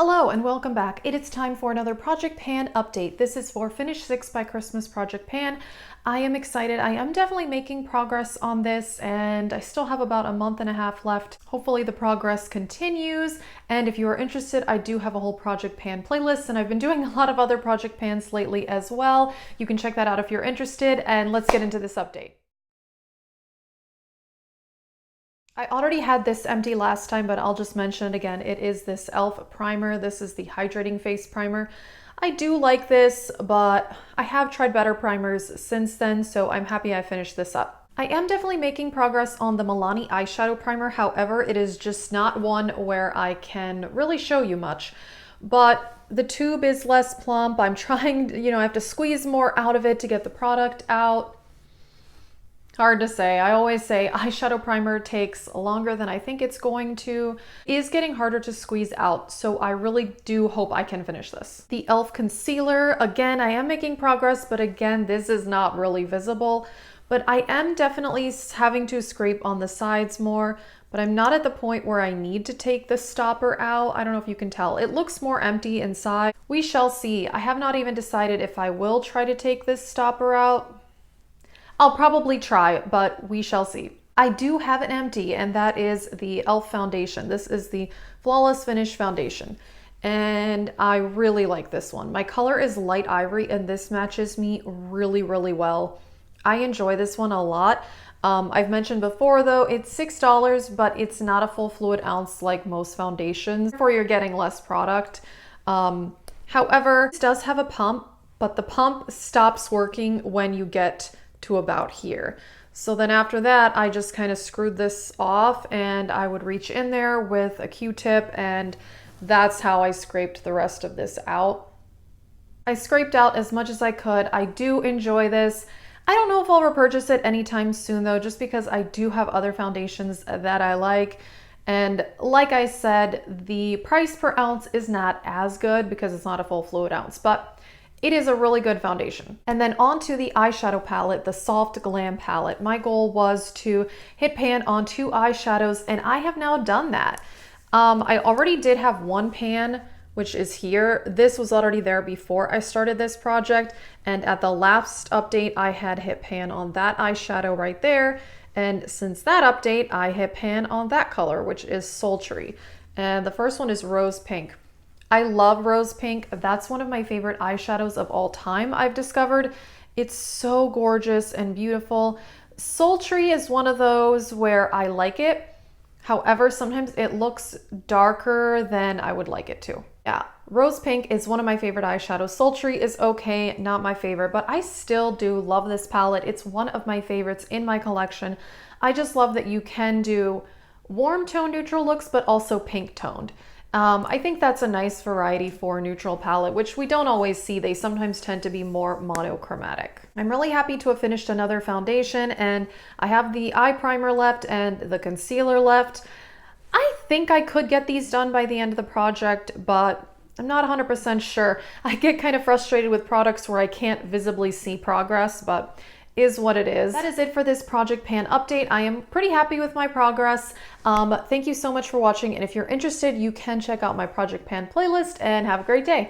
Hello and welcome back. It is time for another Project Pan update. This is for Finish 6 by Christmas Project Pan. I am excited. I am definitely making progress on this and I still have about a month and a half left. Hopefully the progress continues. And if you are interested, I do have a whole Project Pan playlist and I've been doing a lot of other Project Pans lately as well. You can check that out if you're interested, and let's get into this update. I already had this empty last time, but I'll just mention it again. It is this e.l.f. primer. This is the Hydrating Face Primer. I do like this, but I have tried better primers since then, so I'm happy I finished this up. I am definitely making progress on the Milani eyeshadow primer. However, it is just not one where I can really show you much. But the tube is less plump. I'm trying, I have to squeeze more out of it to get the product out. Hard to say. I always say eyeshadow primer takes longer than I think it's going to. It is getting harder to squeeze out, so I really do hope I can finish this. The e.l.f. concealer, again, I am making progress, but again, this is not really visible. But I am definitely having to scrape on the sides more, but I'm not at the point where I need to take the stopper out. I don't know if you can tell. It looks more empty inside. We shall see. I have not even decided if I will try to take this stopper out. I'll probably try, but we shall see. I do have it empty, and that is the e.l.f. foundation. This is the Flawless Finish Foundation, and I really like this one. My color is light ivory, and this matches me really, really well. I enjoy this one a lot. I've mentioned before, though, it's $6, but it's not a full fluid ounce like most foundations, therefore you're getting less product. However, this does have a pump, but the pump stops working when you get to about here. So then after that, I just kind of screwed this off and I would reach in there with a Q-tip, and that's how I scraped the rest of this out. I scraped out as much as I could. I do enjoy this. I don't know if I'll repurchase it anytime soon though, just because I do have other foundations that I like. And like I said, the price per ounce is not as good because it's not a full fluid ounce, but it is a really good foundation. And then onto the eyeshadow palette, the Soft Glam palette. My goal was to hit pan on 2 eyeshadows, and I have now done that. I already did have one pan, which is here. This was already there before I started this project, and at the last update, I had hit pan on that eyeshadow right there. And since that update, I hit pan on that color, which is Sultry. And the first one is Rose Pink. I love Rose Pink. That's one of my favorite eyeshadows of all time, I've discovered. It's so gorgeous and beautiful. Sultry is one of those where I like it. However, sometimes it looks darker than I would like it to. Yeah, Rose Pink is one of my favorite eyeshadows. Sultry is okay, not my favorite, but I still do love this palette. It's one of my favorites in my collection. I just love that you can do warm tone neutral looks, but also pink toned. I think that's a nice variety for a neutral palette, which we don't always see. They sometimes tend to be more monochromatic. I'm really happy to have finished another foundation, and I have the eye primer left and the concealer left. I think I could get these done by the end of the project, but I'm not 100% sure. I get kind of frustrated with products where I can't visibly see progress, but is what it is. That is it for this Project Pan update. I am pretty happy with my progress. Thank you so much for watching, and if you're interested, you can check out my Project Pan playlist, and have a great day.